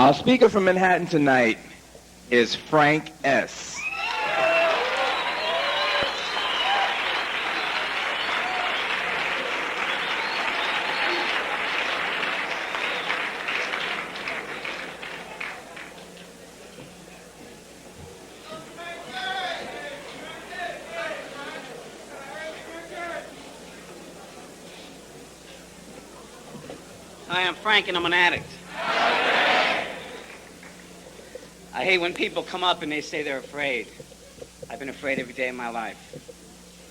Our speaker from Manhattan tonight is Frank S. Hi, I'm Frank and I'm an addict. I hate when people come up and they say they're afraid. I've been afraid every day of my life.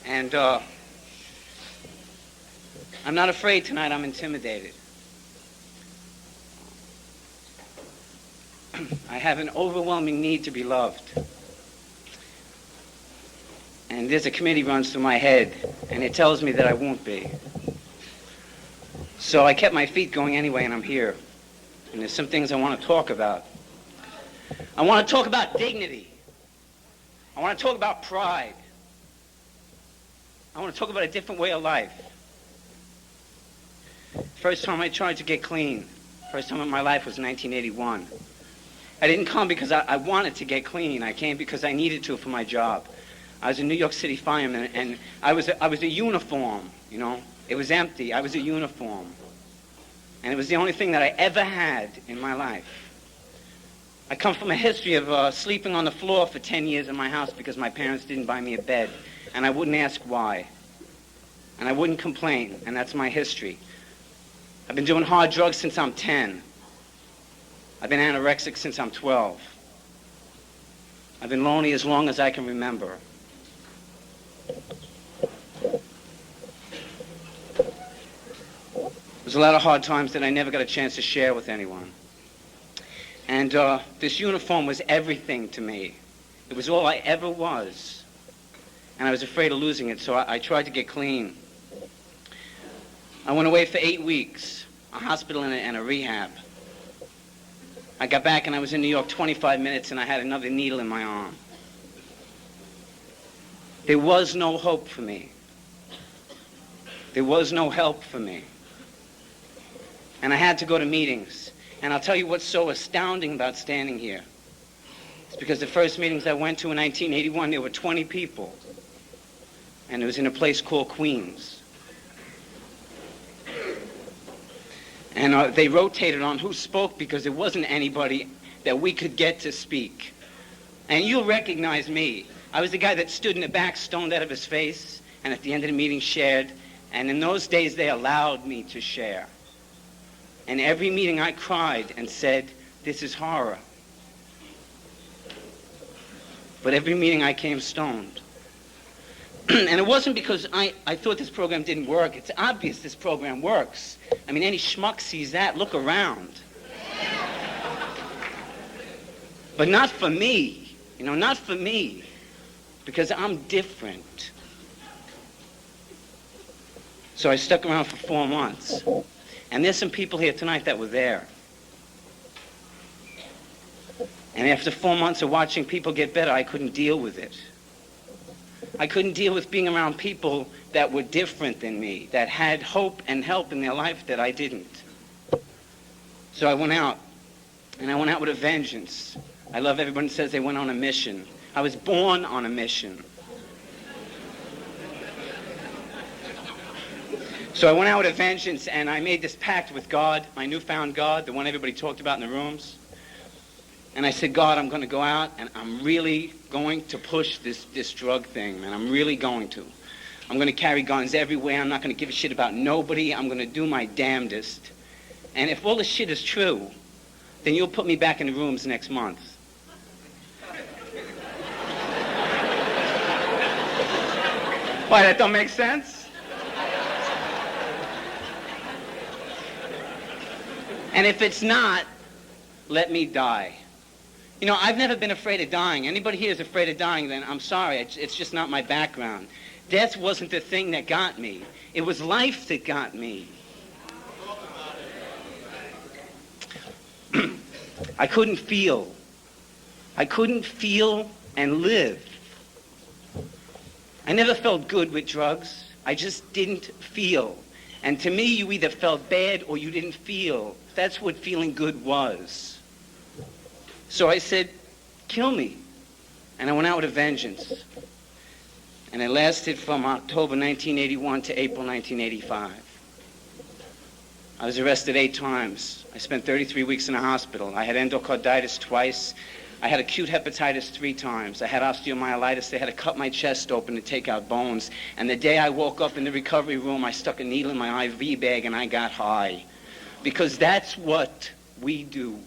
And I'm not afraid tonight, I'm intimidated. I have an overwhelming need to be loved. And there's a committee runs through my head, and it tells me that I won't be. So I kept my feet going anyway, and I'm here. And there's some things I want to talk about. I want to talk about dignity. I want to talk about pride. I want to talk about a different way of life. First time I tried to get clean, first time in my life was 1981. I didn't come because I wanted to get clean. I came because I needed to for my job. I was a New York City fireman, and I was a uniform, you know. It was empty. I was a uniform. And it was the only thing that I ever had in my life. I come from a history of sleeping on the floor for 10 years in my house because my parents didn't buy me a bed. And I wouldn't ask why. And I wouldn't complain. And that's my history. I've been doing hard drugs since I'm 10. I've been anorexic since I'm 12. I've been lonely as long as I can remember. There's a lot of hard times that I never got a chance to share with anyone. And this uniform was everything to me. It was all I ever was. And I was afraid of losing it, so I tried to get clean. I went away for 8 weeks, a hospital and a rehab. I got back and I was in New York 25 minutes and I had another needle in my arm. There was no hope for me. There was no help for me. And I had to go to meetings. And I'll tell you what's so astounding about standing here. It's because the first meetings I went to in 1981, there were 20 people. And it was in a place called Queens. And they rotated on who spoke because there wasn't anybody that we could get to speak. And you'll recognize me. I was the guy that stood in the back, stoned out of his face, and at the end of the meeting shared. And in those days, they allowed me to share. And every meeting I cried and said, this is horror. But every meeting I came stoned. And it wasn't because I thought this program didn't work. It's obvious this program works. I mean, any schmuck sees that. Look around. But not for me. You know, not for me. Because I'm different. So I stuck around for 4 months. And there's some people here tonight that were there. And after 4 months of watching people get better, I couldn't deal with it. I couldn't deal with being around people that were different than me, that had hope and help in their life that I didn't. So I went out, and I went out with a vengeance. I love everyone who says they went on a mission. I was born on a mission. So I went out with a vengeance, and I made this pact with God, my newfound God, the one everybody talked about in the rooms. And I said, God, I'm going to go out, and I'm really going to push this drug thing, man. I'm really going to. I'm going to carry guns everywhere. I'm not going to give a shit about nobody. I'm going to do my damnedest. And if all this shit is true, then you'll put me back in the rooms next month. Why, that don't make sense? And if it's not, let me die. You know, I've never been afraid of dying. Anybody here is afraid of dying, then I'm sorry. It's just not my background. Death wasn't the thing that got me. It was life that got me. I couldn't feel. I couldn't feel and live. I never felt good with drugs. I just didn't feel. And to me, you either felt bad or you didn't feel. That's what feeling good was. So I said, kill me. And I went out with a vengeance. And it lasted from October 1981 to April 1985. I was arrested 8 times. I spent 33 weeks in a hospital. I had endocarditis twice. I had acute hepatitis 3 times. I had osteomyelitis. They had to cut my chest open to take out bones. And the day I woke up in the recovery room, I stuck a needle in my IV bag and I got high. Because that's what we do.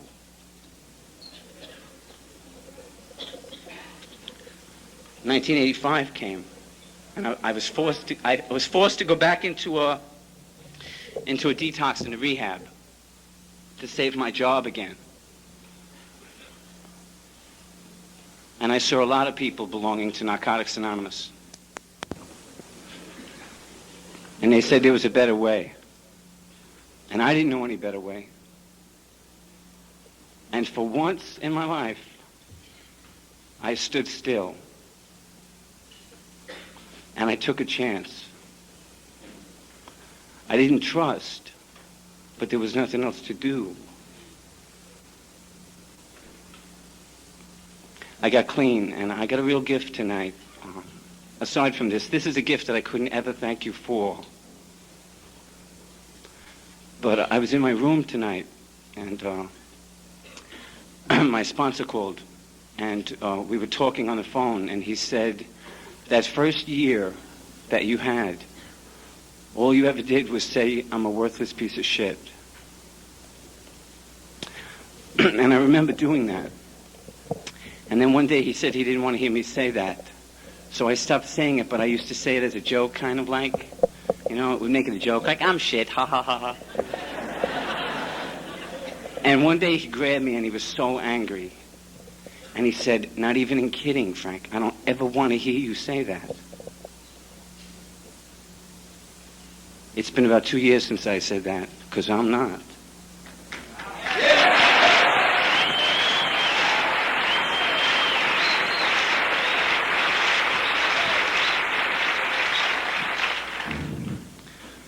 "1985 came, and I was forced to go back into a detox and a rehab to save my job again. And I saw a lot of people belonging to Narcotics Anonymous. And they said there was a better way. And I didn't know any better way. And for once in my life, I stood still. And I took a chance. I didn't trust, but there was nothing else to do. I got clean, and I got a real gift tonight. Aside from this is a gift that I couldn't ever thank you for. But I was in my room tonight, and my sponsor called, and we were talking on the phone, and he said, that first year that you had, all you ever did was say, I'm a worthless piece of shit. And I remember doing that. And then one day he said he didn't want to hear me say that. So I stopped saying it, but I used to say it as a joke, kind of like, you know, it would make it a joke, like, I'm shit, ha ha ha ha. And one day he grabbed me and he was so angry. And he said, not even in kidding, Frank, I don't ever want to hear you say that. It's been about 2 years since I said that, because I'm not.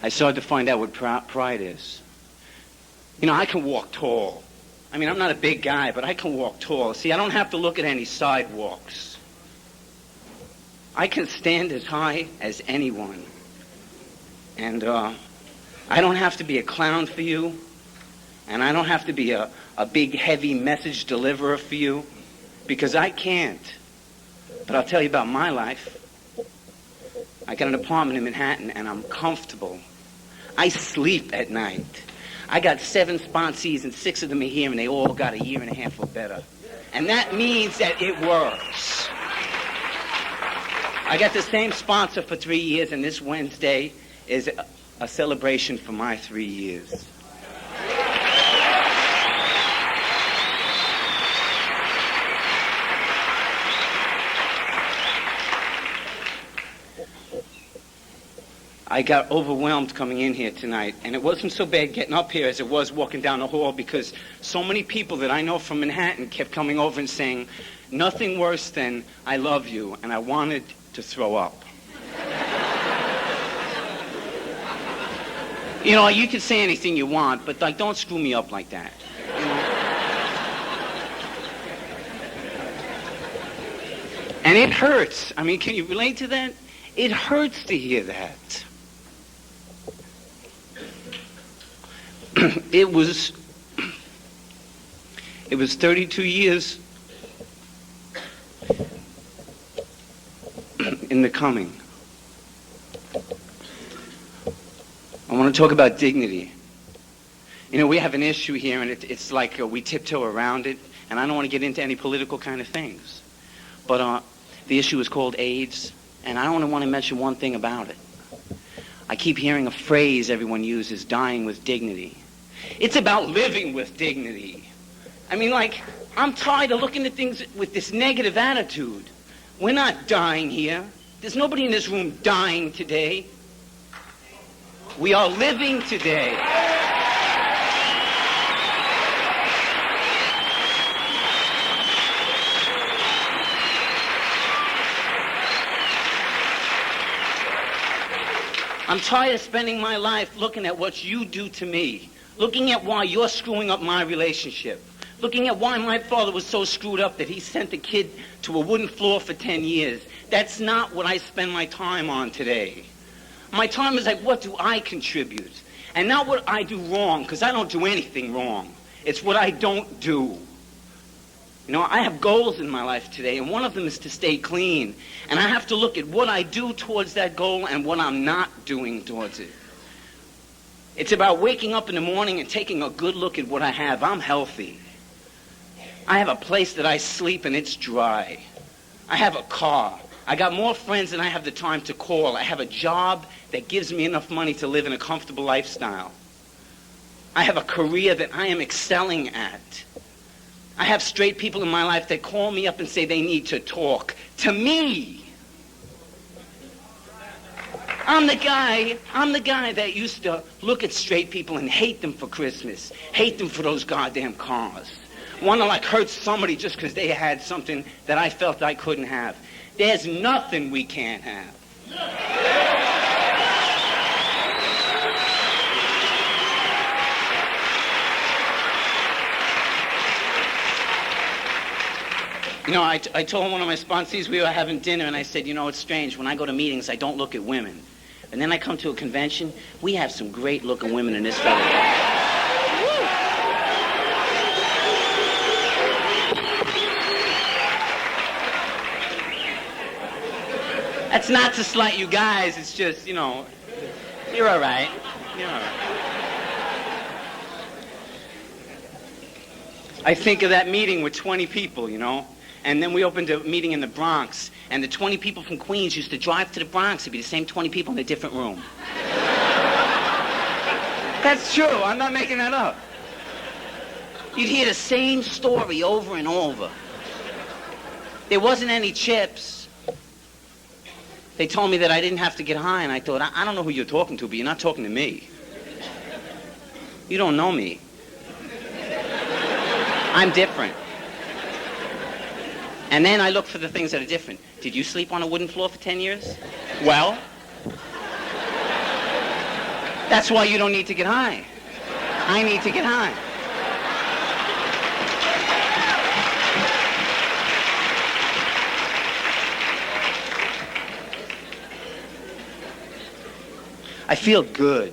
I started to find out what pride is. You know, I can walk tall. I mean, I'm not a big guy, but I can walk tall. See, I don't have to look at any sidewalks. I can stand as high as anyone. And I don't have to be a clown for you. And I don't have to be a big, heavy message deliverer for you. Because I can't. But I'll tell you about my life. I got an apartment in Manhattan, and I'm comfortable. I sleep at night. I got 7 sponsees, and 6 of them are here, and they all got 1.5 years or better. And that means that it works. I got the same sponsor for 3 years, and this Wednesday is a celebration for my 3 years. I got overwhelmed coming in here tonight, and it wasn't so bad getting up here as it was walking down the hall, because so many people that I know from Manhattan kept coming over and saying, nothing worse than, I love you, and I wanted to throw up. You know, you can say anything you want, but like, don't screw me up like that. You know? And it hurts. I mean, can you relate to that? It hurts to hear that. It was 32 years in the coming. I want to talk about dignity. You know, we have an issue here, and it's like we tiptoe around it, and I don't want to get into any political kind of things. But the issue is called AIDS, and I only want to mention one thing about it. I keep hearing a phrase everyone uses, dying with dignity. It's about living with dignity. I mean, like, I'm tired of looking at things with this negative attitude. We're not dying here. There's nobody in this room dying today. We are living today. I'm tired of spending my life looking at what you do to me, looking at why you're screwing up my relationship, Looking at why my father was so screwed up that he sent a kid to a wooden floor for 10 years. That's not what I spend my time on today. My time is like, what do I contribute? And not what I do wrong, because I don't do anything wrong. It's what I don't do. You know, I have goals in my life today, and one of them is to stay clean. And I have to look at what I do towards that goal and what I'm not doing towards it. It's about waking up in the morning and taking a good look at what I have. I'm healthy. I have a place that I sleep and it's dry. I have a car. I got more friends than I have the time to call. I have a job that gives me enough money to live in a comfortable lifestyle. I have a career that I am excelling at. I have straight people in my life that call me up and say they need to talk to me. I'm the guy that used to look at straight people and hate them for Christmas, hate them for those goddamn cars. Want to like hurt somebody just because they had something that I felt I couldn't have. There's nothing we can't have. You know, I told one of my sponsees, we were having dinner, and I said, you know, it's strange. When I go to meetings, I don't look at women. And then I come to a convention, we have some great-looking women in this fellowship. That's not to slight you guys. It's just, you know, you're all right. You're all right. I think of that meeting with 20 people, you know. And then we opened a meeting in the Bronx. And the 20 people from Queens used to drive to the Bronx. It'd be the same 20 people in a different room. That's true. I'm not making that up. You'd hear the same story over and over. There wasn't any chips. They told me that I didn't have to get high, and I thought, I don't know who you're talking to, but you're not talking to me. You don't know me. I'm different. And then I look for the things that are different. Did you sleep on a wooden floor for 10 years? Well, that's why you don't need to get high. I need to get high. I feel good.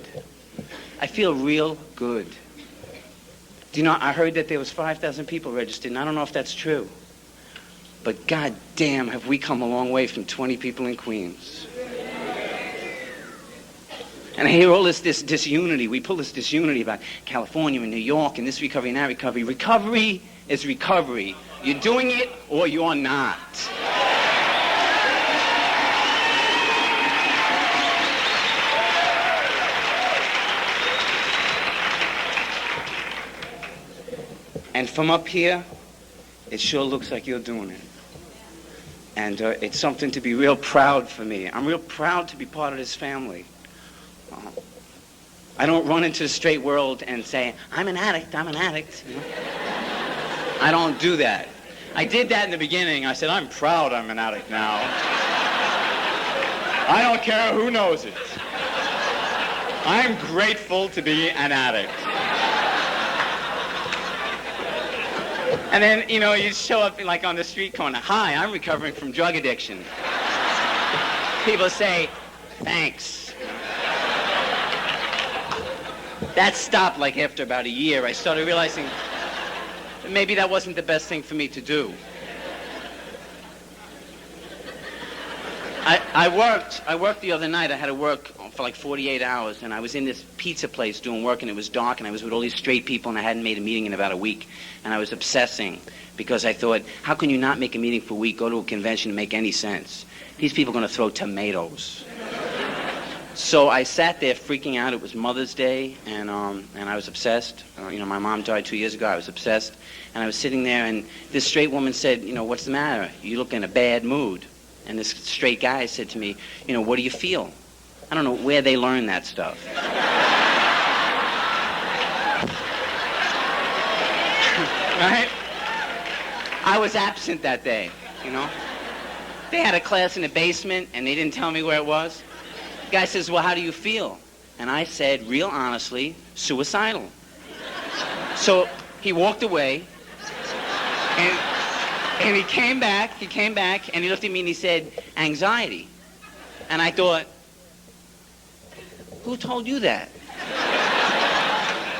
I feel real good. Do you know, I heard that there was 5,000 people registered, and I don't know if that's true. But god damn, have we come a long way from 20 people in Queens. And I hear all this disunity. We pull this disunity about California and New York and this recovery and that recovery. Recovery is recovery. You're doing it or you're not. And from up here, it sure looks like you're doing it. And it's something to be real proud for me. I'm real proud to be part of this family. I don't run into the straight world and say, I'm an addict. You know? I don't do that. I did that in the beginning. I said, I'm proud I'm an addict now. I don't care who knows it. I'm grateful to be an addict. And then, you know, you show up like on the street corner. Hi, I'm recovering from drug addiction. People say, thanks. That stopped like after about a year. I started realizing that maybe that wasn't the best thing for me to do. I worked the other night. I had to work for like 48 hours, and I was in this pizza place doing work, and it was dark, and I was with all these straight people, and I hadn't made a meeting in about a week, and I was obsessing because I thought, how can you not make a meeting for a week, go to a convention, and make any sense? These people are going to throw tomatoes. So I sat there freaking out. It was Mother's Day, and I was obsessed. You know, my mom died 2 years ago. I was obsessed, and I was sitting there, and this straight woman said, you know, what's the matter? You look in a bad mood. And this straight guy said to me, you know, what do you feel? I don't know where they learn that stuff. Right? I was absent that day, you know. They had a class in the basement, and they didn't tell me where it was. The guy says, well, how do you feel? And I said, real honestly, suicidal. So he walked away, And he came back, and he looked at me and he said, anxiety. And I thought, who told you that?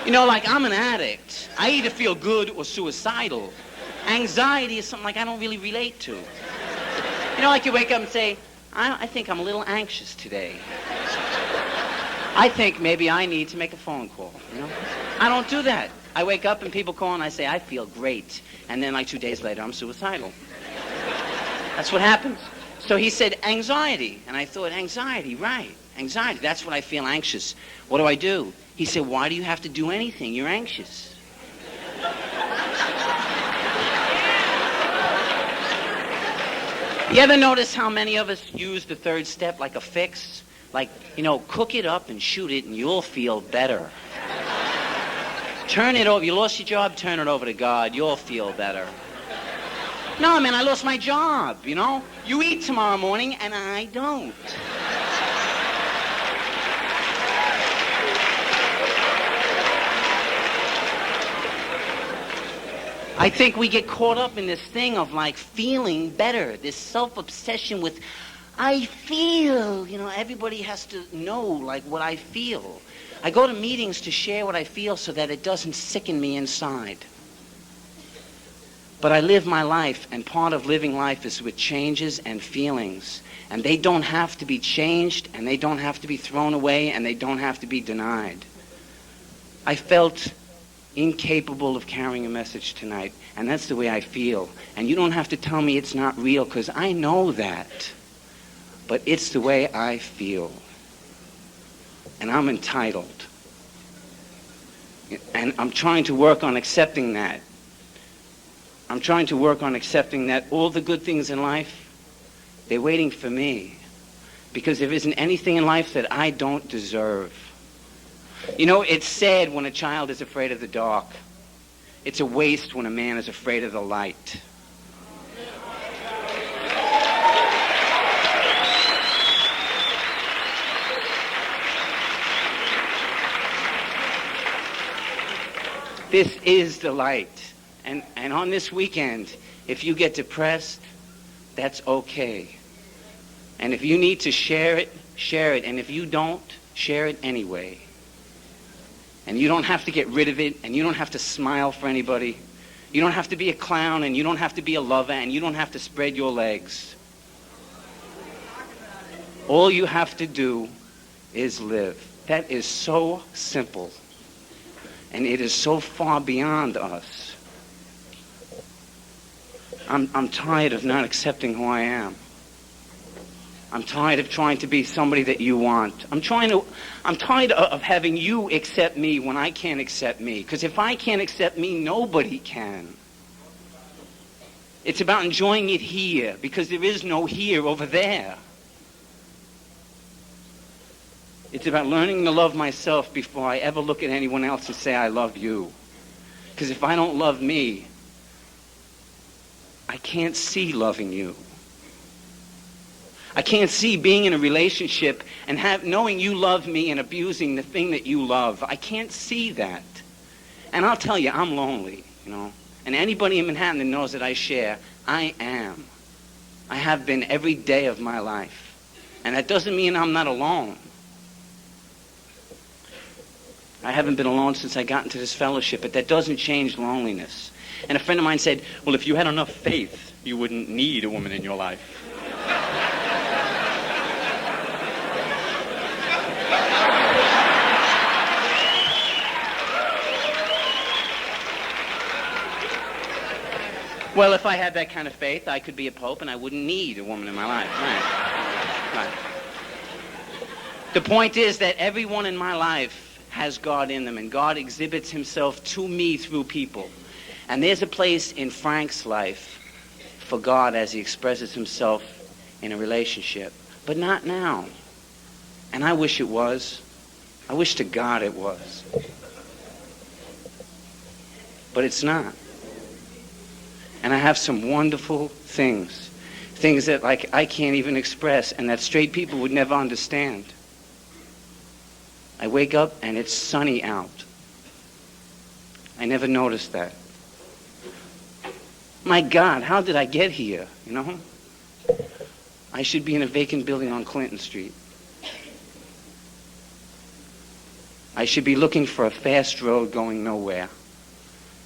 You know, like, I'm an addict. I either feel good or suicidal. Anxiety is something like I don't really relate to. You know, like you wake up and say, I think I'm a little anxious today. I think maybe I need to make a phone call, you know? I don't do that. I wake up and people call and I say, I feel great. And then like 2 days later, I'm suicidal. That's what happens. So he said, anxiety. And I thought, anxiety, right. Anxiety, that's what I feel, anxious. What do? He said, why do you have to do anything? You're anxious. You ever notice how many of us use the third step like a fix? Like, you know, cook it up and shoot it and you'll feel better. Turn it over. You lost your job, turn it over to God. You'll feel better. No, man, I lost my job, you know? You eat tomorrow morning and I don't. I think we get caught up in this thing of like feeling better, this self-obsession with, I feel, you know, everybody has to know like what I feel. I go to meetings to share what I feel so that it doesn't sicken me inside. But I live my life, and part of living life is with changes and feelings. And they don't have to be changed, and they don't have to be thrown away, and they don't have to be denied. I felt incapable of carrying a message tonight, and that's the way I feel. And you don't have to tell me it's not real, because I know that. But it's the way I feel. And I'm entitled. And I'm trying to work on accepting that. I'm trying to work on accepting that all the good things in life, they're waiting for me. Because there isn't anything in life that I don't deserve. You know, it's sad when a child is afraid of the dark. It's a waste when a man is afraid of the light. This is the light. And on this weekend, if you get depressed, that's okay. And if you need to share it, share it. And if you don't, share it anyway. And you don't have to get rid of it, and you don't have to smile for anybody. You don't have to be a clown, and you don't have to be a lover, and you don't have to spread your legs. All you have to do is live. That is so simple. And it is so far beyond us. I'm tired of not accepting who I am. I'm tired of trying to be somebody that you want. I'm tired of having you accept me when I can't accept me. Because if I can't accept me, nobody can. It's about enjoying it here, because there is no here over there. It's about learning to love myself before I ever look at anyone else and say, I love you. Because if I don't love me, I can't see loving you. I can't see being in a relationship and knowing you love me and abusing the thing that you love. I can't see that. And I'll tell you, I'm lonely, you know. And anybody in Manhattan that knows that I share, I am. I have been every day of my life. And that doesn't mean I'm not alone. I haven't been alone since I got into this fellowship, but that doesn't change loneliness. And a friend of mine said, well, if you had enough faith, you wouldn't need a woman in your life. Well, if I had that kind of faith, I could be a pope and I wouldn't need a woman in my life. Right. The point is that everyone in my life has God in them, and God exhibits himself to me through people. And there's a place in Frank's life for God as he expresses himself in a relationship. But not now. And I wish it was. I wish to God it was. But it's not. And I have some wonderful things. Things that like I can't even express and that straight people would never understand. I wake up and it's sunny out. I never noticed that. My God, how did I get here, you know? I should be in a vacant building on Clinton Street. I should be looking for a fast road going nowhere.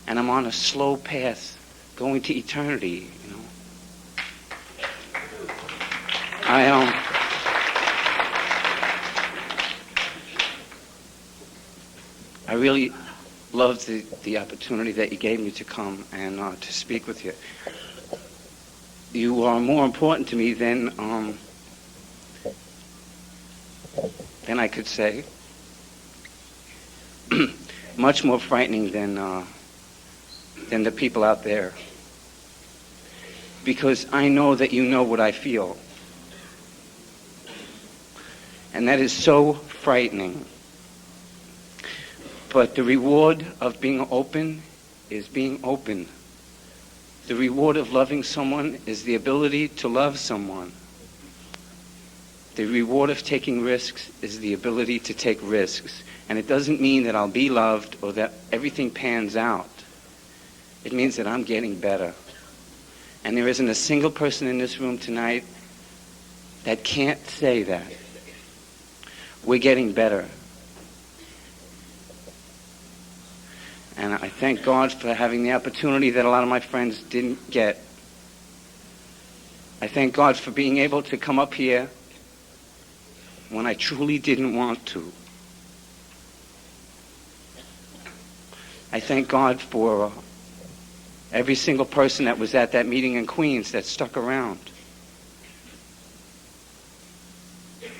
And I'm on a slow path going to eternity, you know? I really loved the opportunity that you gave me to come and to speak with you. You are more important to me than I could say. Much more frightening than the people out there. Because I know that you know what I feel. And that is so frightening. But the reward of being open is being open. The reward of loving someone is the ability to love someone. The reward of taking risks is the ability to take risks. And it doesn't mean that I'll be loved or that everything pans out. It means that I'm getting better. And there isn't a single person in this room tonight that can't say that. We're getting better. And I thank God for having the opportunity that a lot of my friends didn't get. I thank God for being able to come up here when I truly didn't want to. I thank God for every single person that was at that meeting in Queens that stuck around.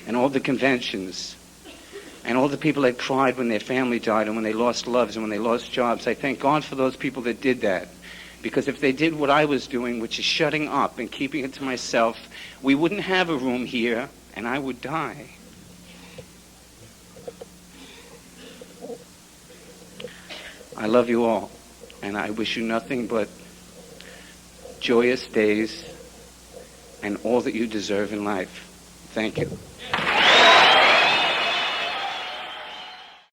And all the conventions. And all the people that cried when their family died and when they lost loves and when they lost jobs. I thank God for those people that did that. Because if they did what I was doing, which is shutting up and keeping it to myself, we wouldn't have a room here and I would die. I love you all. And I wish you nothing but joyous days and all that you deserve in life. Thank you.